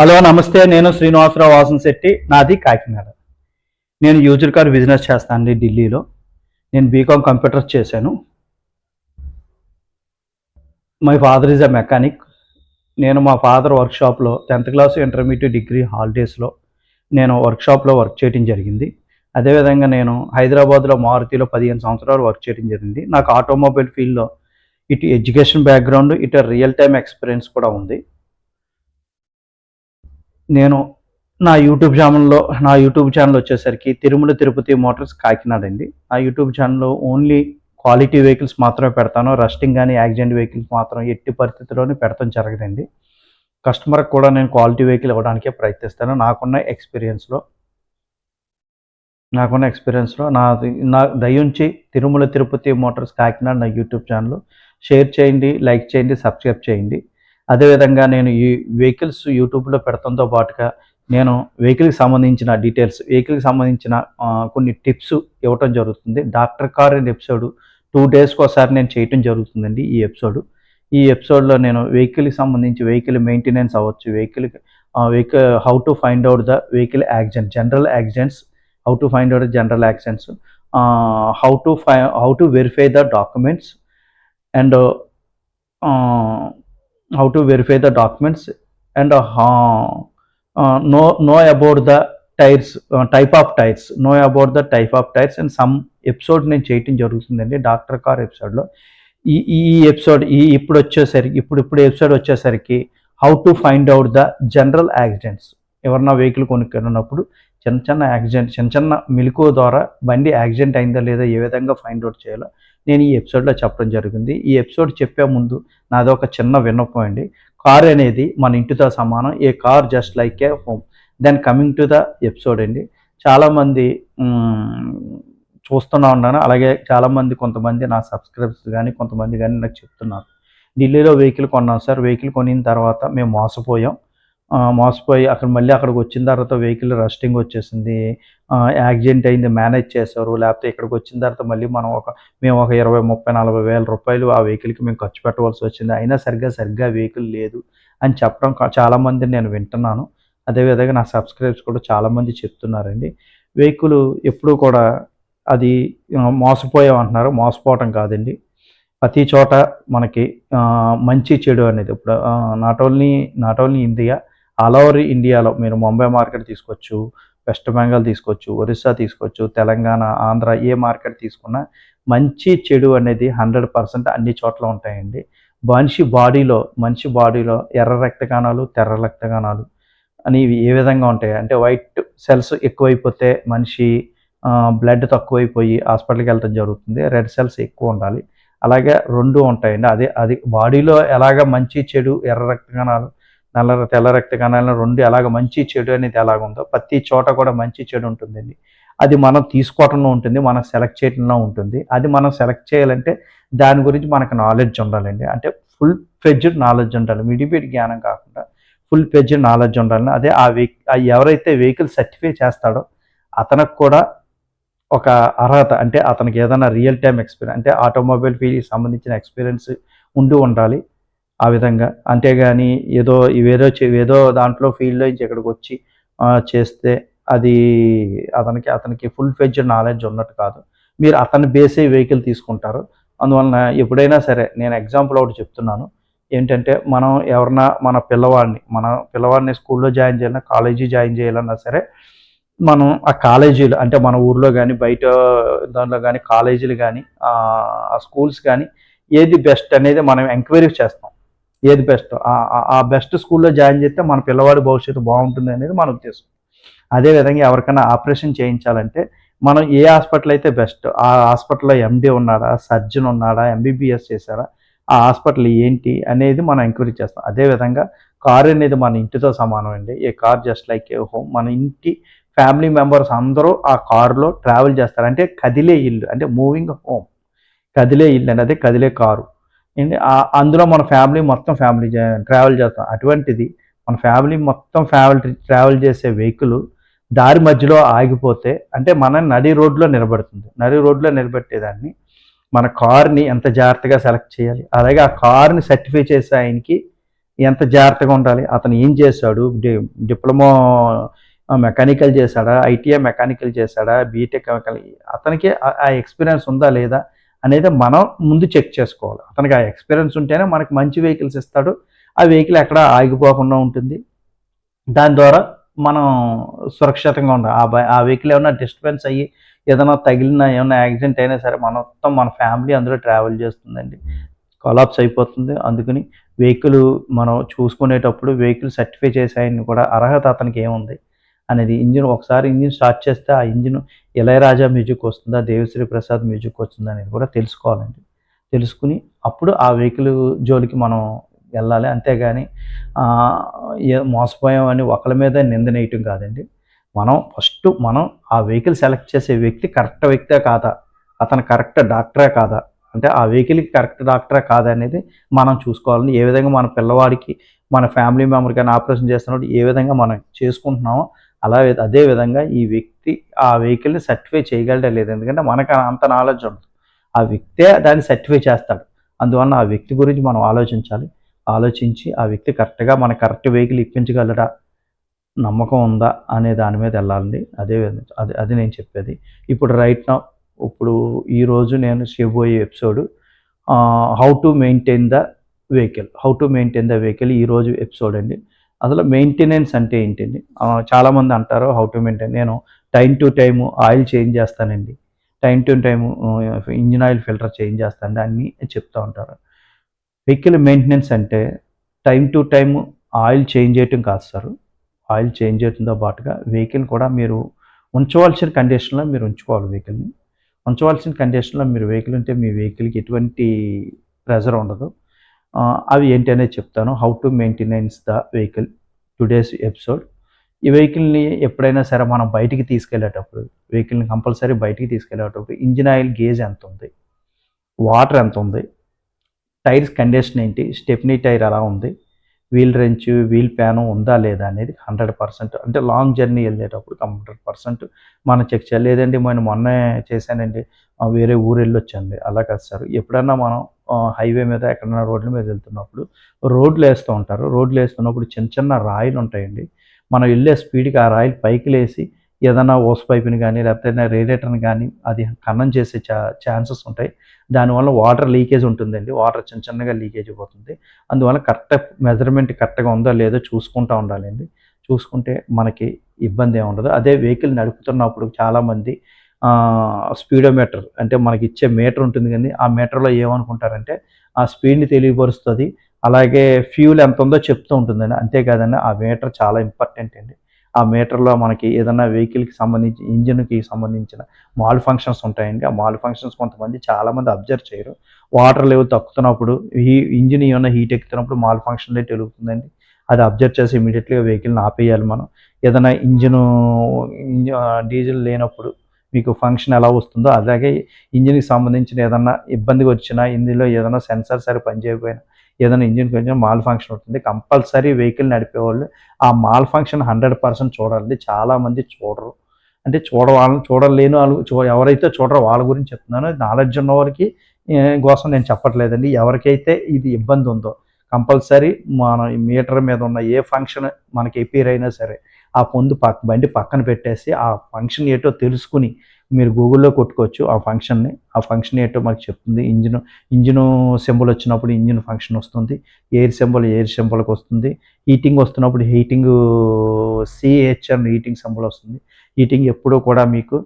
Hello నమస్తే. నేను శ్రీనివాసరావు వాసంశెట్టి. నాది కాకినాడ. నేను యూజ్డ్ కార్ బిజినెస్ చేస్తానండి ఢిల్లీలో. నేను బీకామ్ కంప్యూటర్స్ చేశాను. My father is a mechanic. నేను మా ఫాదర్ వర్క్షాప్లో 10th క్లాస్ ఇంటర్మీడియట్ డిగ్రీ హాలిడేస్లో నేను వర్క్షాప్లో వర్క్ చేయడం జరిగింది. అదేవిధంగా నేను హైదరాబాద్లో మారుతిలో 15 సంవత్సరాలు వర్క్ చేయడం జరిగింది. నాకు ఆటోమొబైల్ ఫీల్డ్లో ఇటు ఎడ్యుకేషన్ బ్యాక్గ్రౌండ్, ఇటు రియల్ టైమ్ ఎక్స్పీరియన్స్ కూడా ఉంది. నేను నా యూట్యూబ్ ఛానల్ వచ్చేసరికి తిరుమల తిరుపతి మోటార్స్ కాకినాడ అండి. ఆ యూట్యూబ్ ఛానల్లో ఓన్లీ క్వాలిటీ వెహికల్స్ మాత్రమే పెడతాను. రస్టింగ్ కానీ యాక్సిడెంట్ వెహికల్స్ మాత్రం ఎట్టి పరిస్థితుల్లోనూ పెడతాం జరగదండి. కస్టమర్కి కూడా నేను క్వాలిటీ వెహికల్ ఇవ్వడానికే ప్రయత్నిస్తాను. నాకున్న ఎక్స్పీరియన్స్లో నా దయించి తిరుమల తిరుపతి మోటార్స్ కాకినాడ నా యూట్యూబ్ ఛానల్ షేర్ చేయండి, లైక్ చేయండి, సబ్స్క్రైబ్ చేయండి. అదేవిధంగా నేను ఈ వెహికల్స్ యూట్యూబ్లో పెడతంతో పాటుగా నేను వెహికల్కి సంబంధించిన డీటెయిల్స్, వెహికల్కి సంబంధించిన కొన్ని టిప్స్ ఇవ్వటం జరుగుతుంది. డాక్టర్ కార్ అనే ఎపిసోడ్ 2 డేస్కి ఒకసారి నేను చేయటం జరుగుతుందండి. ఈ ఎపిసోడ్లో నేను వెహికల్కి సంబంధించి వెహికల్ మెయింటెనెన్స్ అవ్వచ్చు, vehicle how to find out the vehicle accident, general accidents, how to find out general accidents, how to verify the documents and how to verify the documents and know about the tyres, type of tyres, know about the type of tyres and some episode నేను చేయటం జరుగుతుందండి doctor car ఎపిసోడ్లో. ఈ episode ఇప్పుడు episode వచ్చేసరికి how to find out the general accidents. ఎవరన్నా vehicle కొనుక్కున్నప్పుడు చిన్న మెలకువ ద్వారా బండి యాక్సిడెంట్ అయిందా లేదా ఏ విధంగా ఫైండ్ అవుట్ చేయాలో నేను ఈ ఎపిసోడ్లో చెప్పడం జరిగింది. ఈ ఎపిసోడ్ చెప్పే ముందు నాది ఒక చిన్న విన్నపం అండి. కార్ అనేది మన ఇంటితో సమానం. A car just like a home. Then coming to the episode అండి. చాలామంది చూస్తూనే ఉన్నాను. అలాగే చాలామంది కొంతమంది నా సబ్స్క్రైబర్స్ కానీ కొంతమంది కానీ నాకు చెప్తున్నారు, ఢిల్లీలో వెహికల్ కొన్నాం సార్, వెహికల్ కొనిన తర్వాత మేము మోసపోయి అక్కడికి వచ్చిన తర్వాత వెహికల్ రస్టింగ్ వచ్చేసింది, యాక్సిడెంట్ అయింది, మేనేజ్ చేశారు. లేకపోతే ఇక్కడికి వచ్చిన తర్వాత మళ్ళీ మేము ఒక 20, 30, 40 వేల రూపాయలు ఆ వెహికల్కి మేము ఖర్చు పెట్టవలసి వచ్చింది, అయినా సరిగ్గా వెహికల్ లేదు అని చెప్పడం చాలామంది నేను వింటున్నాను. అదేవిధంగా నా సబ్స్క్రైబర్స్ కూడా చాలామంది చెప్తున్నారండి. వెహికల్ ఎప్పుడూ కూడా అది మోసపోయామంటున్నారు. మోసపోవటం కాదండి. ప్రతి చోట మనకి మంచి చెడు అనేది ఇప్పుడు not only India, all over ఇండియాలో మీరు ముంబై మార్కెట్ తీసుకోవచ్చు, వెస్ట్ బెంగాల్ తీసుకోవచ్చు, ఒరిస్సా తీసుకోవచ్చు, తెలంగాణ, ఆంధ్ర, ఏ మార్కెట్ తీసుకున్నా మంచి చెడు అనేది 100% అన్ని చోట్ల ఉంటాయండి. మనిషి బాడీలో ఎర్ర రక్త కణాలు, తెర్ర రక్త కణాలు అనేవి ఏ విధంగా ఉంటాయి అంటే, వైట్ సెల్స్ ఎక్కువైపోతే మనిషి బ్లడ్ తక్కువైపోయి హాస్పిటల్కి వెళ్ళడం జరుగుతుంది. రెడ్ సెల్స్ ఎక్కువ ఉండాలి. అలాగే 2 ఉంటాయండి. అది బాడీలో ఎలాగ మంచి చెడు, ఎర్ర రక్త కణాలు, తెల్ల రక్త కణాలు 2 ఎలాగ మంచి చెడు అనేది ఎలాగుందో ప్రతి చోట కూడా మంచి చెడు ఉంటుందండి. అది మనం తీసుకోవటంలో ఉంటుంది, మనం సెలెక్ట్ చేయడంలో ఉంటుంది. అది మనం సెలెక్ట్ చేయాలంటే దాని గురించి మనకు నాలెడ్జ్ ఉండాలండి. అంటే ఫుల్ ఫ్లెడ్జ్డ్ నాలెడ్జ్ ఉండాలి. మిడిబిడి జ్ఞానం కాకుండా ఫుల్ ఫ్లెడ్జ్డ్ నాలెడ్జ్ ఉండాలని. అదే ఎవరైతే వెహికల్ సర్టిఫై చేస్తాడో అతనికి కూడా ఒక అర్హత, అంటే అతనికి ఏదైనా రియల్ టైమ్ ఎక్స్పీరియన్స్, అంటే ఆటోమొబైల్ ఫీల్డ్కి సంబంధించిన ఎక్స్పీరియన్స్ ఉండాలి ఆ విధంగా. అంతేగాని ఏదో దాంట్లో ఫీల్డ్లో నుంచి ఇక్కడికి వచ్చి చేస్తే అది అతనికి ఫుల్ ఫ్లెడ్జ్డ్ నాలెడ్జ్ ఉన్నట్టు కాదు. మీరు అతని బేసే వెహికల్ తీసుకుంటారు. అందువలన ఎప్పుడైనా సరే నేను ఎగ్జాంపుల్ ఒకటి చెప్తున్నాను ఏంటంటే, మన పిల్లవాడిని స్కూల్లో జాయిన్ చేయాలన్నా, కాలేజీ జాయిన్ చేయాలన్నా సరే, మనం ఆ కాలేజీలు అంటే మన ఊర్లో కానీ బయట దాంట్లో కానీ కాలేజీలు కానీ ఆ స్కూల్స్ కానీ ఏది బెస్ట్ అనేది మనం ఎంక్వైరీ చేస్తాం. ఏది బెస్ట్, ఆ బెస్ట్ స్కూల్లో జాయిన్ చేస్తే మన పిల్లవాడి భవిష్యత్తు బాగుంటుంది అనేది మన ఉద్దేశం. అదేవిధంగా ఎవరికైనా ఆపరేషన్ చేయించాలంటే మనం ఏ హాస్పిటల్ అయితే బెస్ట్, ఆ హాస్పిటల్లో ఎండి ఉన్నాడా, సర్జన్ ఉన్నాడా, ఎంబీబీఎస్ చేశారా, ఆ హాస్పిటల్ ఏంటి అనేది మనం ఎంక్వైరీ చేస్తాం. అదేవిధంగా కారు అనేది మన ఇంటితో సమానం అండి. A car just like a home. మన ఇంటి ఫ్యామిలీ మెంబర్స్ అందరూ ఆ కారులో ట్రావెల్ చేస్తారు. అంటే కదిలే ఇల్లు, అంటే మూవింగ్ హోమ్. కదిలే ఇల్లు అనేది కదిలే కారు. అందులో మన ఫ్యామిలీ ట్రావెల్ చేస్తాం. అటువంటిది మన ఫ్యామిలీ మొత్తం ట్రావెల్ చేసే వెహికల్ దారి మధ్యలో ఆగిపోతే అంటే మన నడి రోడ్లో నిలబడుతుంది. నడి రోడ్లో నిలబెట్టేదాన్ని మన కార్ని ఎంత జాగ్రత్తగా సెలెక్ట్ చేయాలి, అలాగే ఆ కార్ని సర్టిఫై చేసే ఆయనకి ఎంత జాగ్రత్తగా ఉండాలి, అతను ఏం చేశాడు, డిప్లొమా మెకానికల్ చేశాడా, ఐటీఐ మెకానికల్ చేశాడా, బీటెక్ అతనికి ఆ ఎక్స్పీరియన్స్ ఉందా లేదా అనేది మనం ముందు చెక్ చేసుకోవాలి. అతనికి ఆ ఎక్స్పీరియన్స్ ఉంటేనే మనకి మంచి వెహికల్స్ ఇస్తాడు. ఆ వెహికల్ ఎక్కడ ఆగిపోకుండా ఉంటుంది. దాని ద్వారా మనం సురక్షితంగా ఉండాలి. ఆ వెహికల్ ఏమైనా డిస్టర్బెన్స్ అయ్యి ఏదైనా తగిలినా, ఏమైనా యాక్సిడెంట్ అయినా సరే మొత్తం మన ఫ్యామిలీ అందులో ట్రావెల్ చేస్తుందండి. కొలాప్స్ అయిపోతుంది. అందుకని వెహికల్ మనం చూసుకునేటప్పుడు వెహికల్ సర్టిఫై చేసే ఆయన్ని కూడా అర్హత అతనికి ఏముంది అనేది ఒకసారి ఇంజిన్ స్టార్ట్ చేస్తే ఆ ఇంజిన్ ఇళయరాజా మ్యూజిక్ వస్తుందా, దేవిశ్రీ ప్రసాద్ మ్యూజిక్ వస్తుందా అనేది కూడా తెలుసుకోవాలండి. తెలుసుకుని అప్పుడు ఆ వెహికల్ జోలికి మనం వెళ్ళాలి. అంతేగాని మోసపోయామని ఒకళ్ళ మీద నిందనేయటం కాదండి. మనం ఆ వెహికల్ సెలెక్ట్ చేసే వ్యక్తి కరెక్ట్ వ్యక్తే కాదా, అతను కరెక్ట్ డాక్టరే కాదా, అంటే ఆ వెహికల్కి కరెక్ట్ డాక్టరే కాదా అనేది మనం చూసుకోవాలని. ఏ విధంగా మన పిల్లవాడికి మన ఫ్యామిలీ మెంబర్ కానీ ఆపరేషన్ చేస్తున్నప్పుడు ఏ విధంగా మనం చేసుకుంటున్నామో అదే విధంగా ఈ వ్యక్తి ఆ వెహికల్ని సర్టిఫై చేయగలడా లేదు. ఎందుకంటే మనకు అంత నాలెడ్జ్ ఉండదు, ఆ వ్యక్తే దాన్ని సర్టిఫై చేస్తాడు. అందువల్ల ఆ వ్యక్తి గురించి మనం ఆలోచించాలి. ఆలోచించి ఆ వ్యక్తి కరెక్ట్గా మన కరెక్ట్ వెహికల్ ఇప్పించగలడా, నమ్మకం ఉందా అనే దాని మీద వెళ్ళాలండి. అదే అది నేను చెప్పేది. ఇప్పుడు ఇప్పుడు ఈరోజు నేను చేయబోయే episode how to maintain the vehicle ఈరోజు ఎపిసోడ్ అండి. అసలు మెయింటెనెన్స్ అంటే ఏంటండి? చాలామంది అంటారు హౌ టు మెయింటైన్. నేను time to time oil change చేస్తానండి, time to time engine oil filter change చేస్తానండి అన్నీ చెప్తూ ఉంటారు. వెహికల్ మెయింటెనెన్స్ అంటే time to time oil change చేయటం కాదు సార్. ఆయిల్ చేంజ్ చేయడంతో పాటుగా వెహికల్ కూడా మీరు ఉంచవలసిన కండిషన్లో మీరు ఉంచుకోవాలి. ఉంచవలసిన కండిషన్లో మీరు వెహికల్ ఉంటే మీ వెహికల్కి ఎటువంటి ప్రెజర్ ఉండదు. అవి ఏంటి అనేది చెప్తాను. How to maintenance the vehicle today's episode. ఈ వెహికల్ని ఎప్పుడైనా సరే మనం బయటికి తీసుకెళ్ళేటప్పుడు, వెహికల్ని కంపల్సరీ బయటికి తీసుకెళ్ళేటప్పుడు ఇంజిన్ ఆయిల్ గేజ్ ఎంత ఉంది, వాటర్ ఎంత ఉంది, టైర్స్ కండిషన్ ఏంటి, స్టెప్నీ టైర్ ఎలా ఉంది, వీల్ రెంచ్, వీల్ ప్యాను ఉందా లేదా అనేది 100%. అంటే లాంగ్ జర్నీ వెళ్ళేటప్పుడు 100% మనం చెక్ చేయాలి. లేదండి మొన్నే చేశానండి, వేరే ఊరు వెళ్ళొచ్చండి, అలా కాదు సార్. ఎప్పుడన్నా మనం హైవే మీద ఎక్కడైనా రోడ్ల మీద వెళ్తున్నప్పుడు రోడ్లు వేస్తూ ఉంటారు. రోడ్లు వేస్తున్నప్పుడు చిన్న చిన్న రాయిలు ఉంటాయండి. మనం వెళ్ళే స్పీడ్కి ఆ రాయిలు పైకి లేసి ఏదైనా ఓస్ పైపుని కానీ లేకపోతే రేడియేటర్ని కానీ అది ఖననం చేసే ఛాన్సెస్ ఉంటాయి. దానివల్ల వాటర్ లీకేజ్ ఉంటుందండి. వాటర్ చిన్నగా లీకేజ్ అయిపోతుంది. అందువల్ల కరెక్ట్ మెజర్మెంట్ కరెక్ట్గా ఉందో లేదో చూసుకుంటూ ఉండాలండి. చూసుకుంటే మనకి ఇబ్బంది ఏమి ఉండదు. అదే వెహికల్ నడుపుతున్నప్పుడు చాలామంది స్పీడోమీటర్ అంటే మనకి ఇచ్చే మీటర్ ఉంటుంది కానీ ఆ మీటర్లో ఏమనుకుంటారంటే ఆ స్పీడ్ని తెలియపరుస్తుంది, అలాగే ఫ్యూల్ ఎంత ఉందో చెప్తూ ఉంటుందండి. అంతేకాదండి ఆ మీటర్ చాలా ఇంపార్టెంట్ అండి. ఆ మీటర్లో మనకి ఏదైనా వెహికల్కి సంబంధించి ఇంజిన్కి సంబంధించిన మాల్ ఫంక్షన్స్ ఉంటాయండి. ఆ మాల్ ఫంక్షన్స్ చాలామంది అబ్జర్వ్ చేయరు. వాటర్ లెవెల్ తగ్గుతున్నప్పుడు ఇంజిన్ ఏమైనా హీట్ ఎక్కుతున్నప్పుడు మాల్ ఫంక్షన్ లైట్ వెలుగుతుందండి. అది అబ్జర్వ్ చేసి ఇమీడియట్గా వెహికల్ని ఆపేయాలి మనం. ఏదైనా డీజిల్ లేనప్పుడు మీకు ఫంక్షన్ ఎలా వస్తుందో అలాగే ఇంజిన్కి సంబంధించిన ఏదన్నా ఇబ్బంది వచ్చినా, ఇందులో ఏదైనా సెన్సార్ సరి పనిచేయకపోయినా, ఏదైనా ఇంజిన్ కొంచెం మాల్ ఫంక్షన్ అవుతుంది. కంపల్సరీ వెహికల్ నడిపేవాళ్ళు ఆ మాల్ ఫంక్షన్ 100% చూడాలి. చాలామంది చూడరు. అంటే చూడలేని వాళ్ళు ఎవరైతే చూడరో వాళ్ళ గురించి చెప్తున్నాను. నాలెడ్జ్ ఉన్న వారికి కోసం నేను చెప్పట్లేదండి. ఎవరికైతే ఇది ఇబ్బంది ఉందో కంపల్సరీ మన మీటర్ మీద ఉన్న ఏ ఫంక్షన్ మనకి ఎపీర్ అయినా సరే ఆ బండి పక్కన పెట్టేసి ఆ ఫంక్షన్ ఏంటో తెలుసుకుని మీరు గూగుల్లో కొట్టుకోవచ్చు ఆ ఫంక్షన్ని. ఆ ఫంక్షన్ ఏంటో మనకు చెప్తుంది. ఇంజిను సింబల్ వచ్చినప్పుడు ఇంజిన్ ఫంక్షన్ వస్తుంది. ఎయిర్ సింబల్కి వస్తుంది. హీటింగ్ వస్తున్నప్పుడు సిహెచ్ అని హీటింగ్ సింబల్ వస్తుంది. హీటింగ్ ఎప్పుడూ కూడా మీకు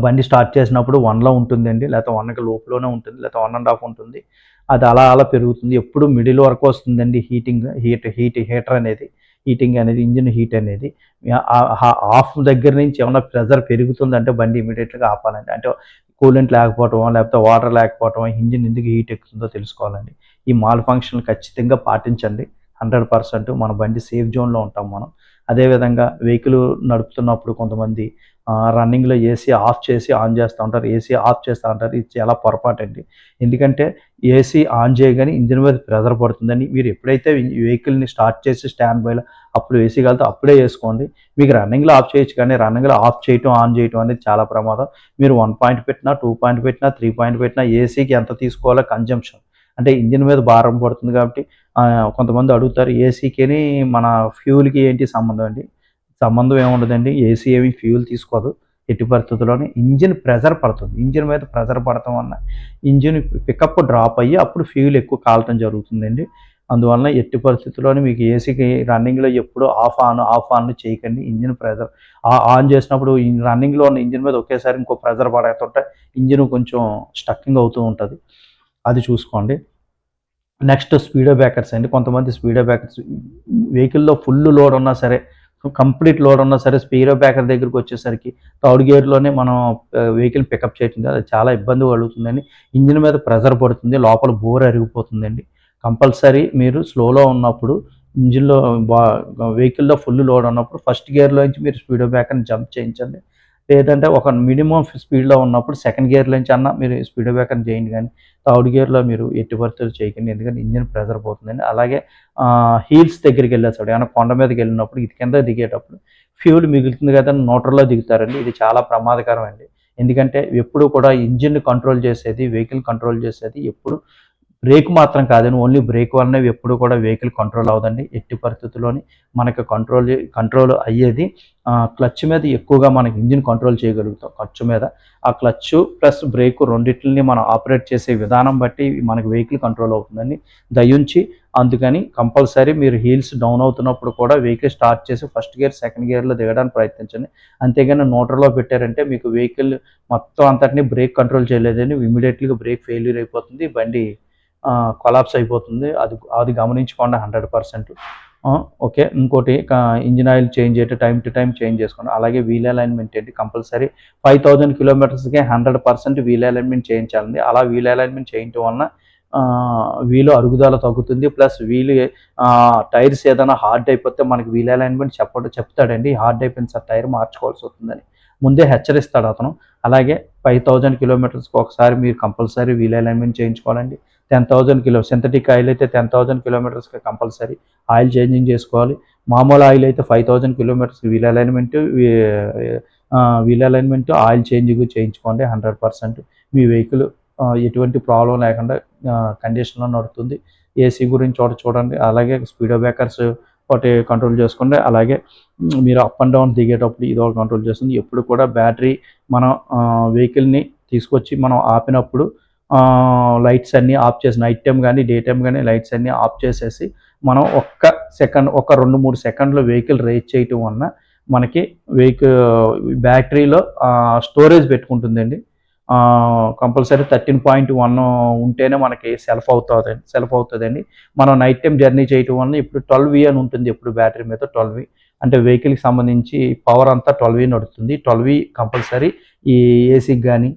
బండి స్టార్ట్ చేసినప్పుడు 1లో ఉంటుందండి, లేకపోతే 1కి లోపులోనే ఉంటుంది, లేకపోతే 1.5 ఉంటుంది. అది అలా పెరుగుతుంది. ఎప్పుడు మిడిల్ వరకు వస్తుందండి హీటర్ అనేది. ఇంజిన్ హీట్ అనేది ఆఫ్ దగ్గర నుంచి ఏమన్నా ప్రెజర్ పెరుగుతుందంటే బండి ఇమీడియట్గా ఆపాలండి. అంటే కూలెంట్ లేకపోవటం, లేకపోతే వాటర్ లేకపోవటం, ఇంజిన్ ఎందుకు హీట్ ఎక్కుతుందో తెలుసుకోవాలండి. ఈ మాల్ ఫంక్షన్లు ఖచ్చితంగా పాటించండి. 100% మన బండి సేఫ్ జోన్లో ఉంటాం మనం. అదేవిధంగా వెహికల్ నడుపుతున్నప్పుడు కొంతమంది రన్నింగ్లో ఏసీ ఆఫ్ చేసి ఆన్ చేస్తూ ఉంటారు, ఏసీ ఆఫ్ చేస్తూ ఉంటారు. ఇది చాలా పొరపాటండి. ఎందుకంటే ఏసీ ఆన్ చేయగానే ఇంజిన్ మీద ప్రెజర్ పడుతుందని మీరు ఎప్పుడైతే వెహికల్ని స్టార్ట్ చేసి స్టాండ్ బైలో అప్పుడు ఏసీ కలితే అప్పుడే వేసుకోండి. మీకు రన్నింగ్లో ఆఫ్ చేయొచ్చు, కానీ రన్నింగ్లో ఆఫ్ చేయటం ఆన్ చేయటం అనేది చాలా ప్రమాదం. మీరు 1 పాయింట్ పెట్టినా, 2 పాయింట్ పెట్టినా, 3 పాయింట్ పెట్టినా ఏసీకి ఎంత తీసుకోవాలో కన్జంప్షన్ అంటే ఇంజిన్ మీద భారం పడుతుంది కాబట్టి కొంతమంది అడుగుతారు ఏసీకిని మన ఫ్యూల్‌కి ఏంటి సంబంధం అండి? సంబంధం ఏముండదండి. ఏసీ ఏమి ఫ్యూల్ తీసుకోదు. ఎట్టి పరిస్థితుల్లోని ఇంజిన్ ప్రెషర్ పడుతుంది. ఇంజిన్ మీద ప్రెషర్ పడటం వలన ఇంజిన్ పికప్ డ్రాప్ అయ్యి అప్పుడు ఫ్యూల్ ఎక్కువ కాలటం జరుగుతుందండి. అందువలన ఎట్టి పరిస్థితుల్లోని మీకు ఏసీకి రన్నింగ్‌లో ఎప్పుడూ ఆఫ్ ఆన్ చేయకండి. ఇంజిన్ ప్రెషర్ ఆన్ చేసినప్పుడు రన్నింగ్‌లో ఉన్న ఇంజిన్ మీద ఒకేసారి ఇంకో ప్రెషర్ పడుతుంటే ఇంజిన్ కొంచెం స్టక్కింగ్ అవుతూ ఉంటది. అది చూసుకోండి. నెక్స్ట్ స్పీడో బ్రేకర్స్ అండి. కొంతమంది స్పీడో బ్రేకర్స్ వెహికల్‌లో ఫుల్ లోడ్ ఉన్నా సరే, కంప్లీట్ లోడ్ ఉన్నా సరే స్పీడో బ్రేకర్ దగ్గరికొచ్చేసరికి థర్డ్ గేర్‌లోనే మనం వెహికల్ పికప్ చేయటం అది చాలా ఇబ్బంది కలుగుతుందండి. ఇంజిన్ మీద ప్రెషర్ పడుతుంది. లోపల బోర్ అరిగిపోతుందండి. కంపల్సరీ మీరు స్లోలో ఉన్నప్పుడు ఇంజిన్‌లో బా వెహికల్‌లో ఫుల్ లోడ్ ఉన్నప్పుడు ఫస్ట్ గేర్‌లో నుంచి మీరు స్పీడో బ్రేకర్‌ని జంప్ చేయించండి. లేదంటే ఒక మినిమమ్ స్పీడ్‌లో ఉన్నప్పుడు సెకండ్ గేర్‌లో నుంచి అన్నా మీరు స్పీడో బ్రేకర్‌ని చేయండి గానీ థర్డ్ గేర్‌లో మీరు ఎట్టి పరిస్థితుల్లో చేయకండి. ఎందుకంటే ఇంజిన్ ప్రెషర్ పోతుందండి. అలాగే హీల్స్ దగ్గరికెళ్ళేసప్పుడు ఏమైనా కొండ మీదకెళ్ళినప్పుడు ఇది కిందకి దిగేటప్పుడు ఫ్యూల్ మిగులుతుంది కదా అని న్యూట్రల్‌లో దిగుతారండి. ఇది చాలా ప్రమాదకరం అండి. ఎందుకంటే ఎప్పుడు కూడా ఇంజిన్‌ని కంట్రోల్ చేసేది, వెహికల్ కంట్రోల్ చేసేది ఎప్పుడు బ్రేక్ మాత్రం కాదండి. ఓన్లీ బ్రేక్ వల్లనే ఎప్పుడు కూడా వెహికల్ కంట్రోల్ అవ్వదండి. ఎట్టి పరిస్థితుల్లోని మనకు కంట్రోల్ అయ్యేది క్లచ్ మీద ఎక్కువగా మనకి ఇంజిన్ కంట్రోల్ చేయగలుగుతాం క్లచ్ మీద. ఆ క్లచ్ ప్లస్ బ్రేక్ రెండిట్లిని మనం ఆపరేట్ చేసే విధానం బట్టి మనకి వెహికల్ కంట్రోల్ అవుతుందండి. దయుంచి అందుకని కంపల్సరీ మీరు హీల్స్ డౌన్ అవుతున్నప్పుడు కూడా వెహికల్ స్టార్ట్ చేసి ఫస్ట్ గేర్, సెకండ్ గేర్‌లో దిగడానికి ప్రయత్నించండి. అంతేగాని న్యూట్రల్‌లో పెట్టారంటే మీకు వెహికల్ మొత్తం అంతటిని బ్రేక్ కంట్రోల్ చేయలేదండి. ఇమ్మీడియేట్‌లీగా బ్రేక్ ఫెయిల్యూర్ అయిపోతుంది. బండి కొలాప్స్ అయిపోతుంది. అది అది గమనించుకోండి 100%. ఓకే. ఇంకోటి engine oil change time to time change చేసుకోండి. అలాగే వీల్ అలైన్‌మెంట్ ఏంటి కంపల్సరీ 5000 కిలోమీటర్స్‌కి 100% వీల్ అలైన్‌మెంట్ చేయించాలండి. అలా వీల్ అలైన్‌మెంట్ చేయించడం వలన వీలు అరుగుదల తగ్గుతుంది. ప్లస్ టైర్స్ ఏదైనా హార్డ్ అయిపోతే మనకి వీల్ అలైన్‌మెంట్ చెప్తాడండి. హార్డ్ అయిపోయింది సార్ టైర్ మార్చుకోవాల్సి వస్తుందని. ముందే హెచ్చరిస్తాడు అతను. అలాగే 5000 కిలోమీటర్స్‌కి ఒకసారి మీరు కంపల్సరీ వీల్ అలైన్‌మెంట్ చేయించుకోవాలండి. 10,000 సింథటిక్ ఆయిల్ అయితే 10,000 కిలోమీటర్స్‌కి కంపల్సరీ ఆయిల్ చేంజింగ్ చేసుకోవాలి. మామూలు ఆయిల్ అయితే 5,000 కిలోమీటర్స్‌కి వీల్ అలైన్‌మెంట్, ఆయిల్ చేంజింగ్ చేయించుకోండి 100%. మీ వెహికల్ ఎటువంటి ప్రాబ్లమ్ లేకుండా కండిషన్‌లో నడుస్తుంది. ఏసీ గురించి చూడండి. అలాగే స్పీడో బ్రేకర్స్ ఒకటి కంట్రోల్ చేసుకోండి. అలాగే మీరు అప్ అండ్ డౌన్ దిగేటప్పుడు ఇదొకటి కంట్రోల్ చేస్తుంది. ఎప్పుడు కూడా బ్యాటరీ మనం వెహికల్‌ని తీసుకొచ్చి మనం ఆపినప్పుడు లైట్స్ అన్నీ ఆఫ్ చేసి నైట్ టైమ్ కానీ, డే టైమ్ కానీ లైట్స్ అన్నీ ఆఫ్ చేసేసి మనం ఒక 2, 3 సెకండ్‌లో వెహికల్ రేజ్ చేయటం వలన మనకి బ్యాటరీలో స్టోరేజ్ పెట్టుకుంటుందండి. కంపల్సరీ 13.1 ఉంటేనే మనకి సెల్ఫ్ అవుతదండి. మనం నైట్ టైమ్ జర్నీ చేయటం వలన ఇప్పుడు 12V అని ఉంటుంది ఎప్పుడు బ్యాటరీ మీద 12V. అంటే వెహికల్‌కి సంబంధించి పవర్ అంతా 12V నడుస్తుంది. 12V కంపల్సరీ ఈ ఏసీకి గానీ,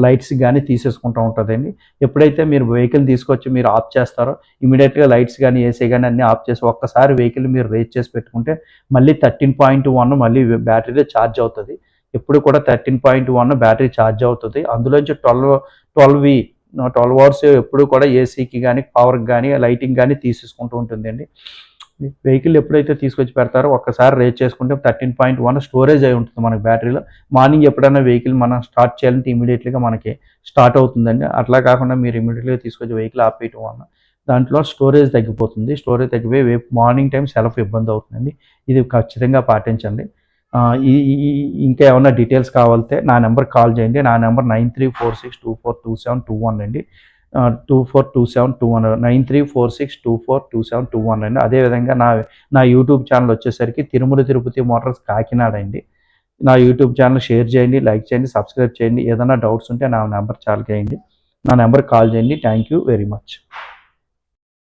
లైట్స్‌కి గానీ తీసేసుకుంటూ ఉంటదండి. ఎప్పుడైతే మీరు వెహికల్ తీసుకొచ్చి మీరు ఆఫ్ చేస్తారో ఇమ్మీడియేట్‌గా లైట్స్ గానీ, ఏసీ గానీ అన్నీ ఆఫ్ చేసి ఒక్కసారి వెహికల్ మీరు రేజ్ చేసి పెట్టుకుంటే మళ్ళీ 13.1 మళ్ళీ బ్యాటరీలో ఛార్జ్ అవుతది. ఎప్పుడు కూడా 13.1 బ్యాటరీ ఛార్జ్ అవుతది. అందులోంచి 12 అవర్స్ ఎప్పుడు కూడా ఏసీకి గానీ, పవర్‌కి గానీ, లైటింగ్ గానీ తీసేసుకుంటూ ఉంటుందండి. వెహికల్ ఎప్పుడైతే తీసుకొచ్చి పెడతారో ఒక్కసారి రేజ్ చేసుకుంటే 13.1 స్టోరేజ్ అయి ఉంటుంది మనకి బ్యాటరీలో. మార్నింగ్ ఎప్పుడైనా వెహికల్ మనం స్టార్ట్ చేయాలంటే ఇమ్మీడియేట్‌లీగా మనకి స్టార్ట్ అవుతుందండి. అట్లా కాకుండా మీరు ఇమ్మీడియేట్‌లీగా తీసుకొచ్చి వెహికల్ ఆపేయటం వలన దాంట్లో స్టోరేజ్ తగ్గిపోతుంది. స్టోరేజ్ తగ్గిపోయి మార్నింగ్ టైమ్ సెల్ఫ్ ఇబ్బంది అవుతుందండి. ఇది ఖచ్చితంగా పాటించండి. ఈ ఈ ఈ ఇంకా ఏమన్నా డీటెయిల్స్ కావాలంటే నా నెంబర్‌కి కాల్ చేయండి. నా నెంబర్ 9346242721 అండి. 242721 9346242721 అండి. అదేవిధంగా నా యూట్యూబ్ ఛానల్ వచ్చేసరికి తిరుమల తిరుపతి మోటార్స్ కాకినాడ అండి. నా యూట్యూబ్ ఛానల్ షేర్ చేయండి, లైక్ చేయండి, సబ్స్క్రైబ్ చేయండి. ఏదైనా డౌట్స్ ఉంటే నా నెంబర్‌కి కాల్ చేయండి. నా నెంబర్‌కి కాల్ చేయండి. Thank you very much.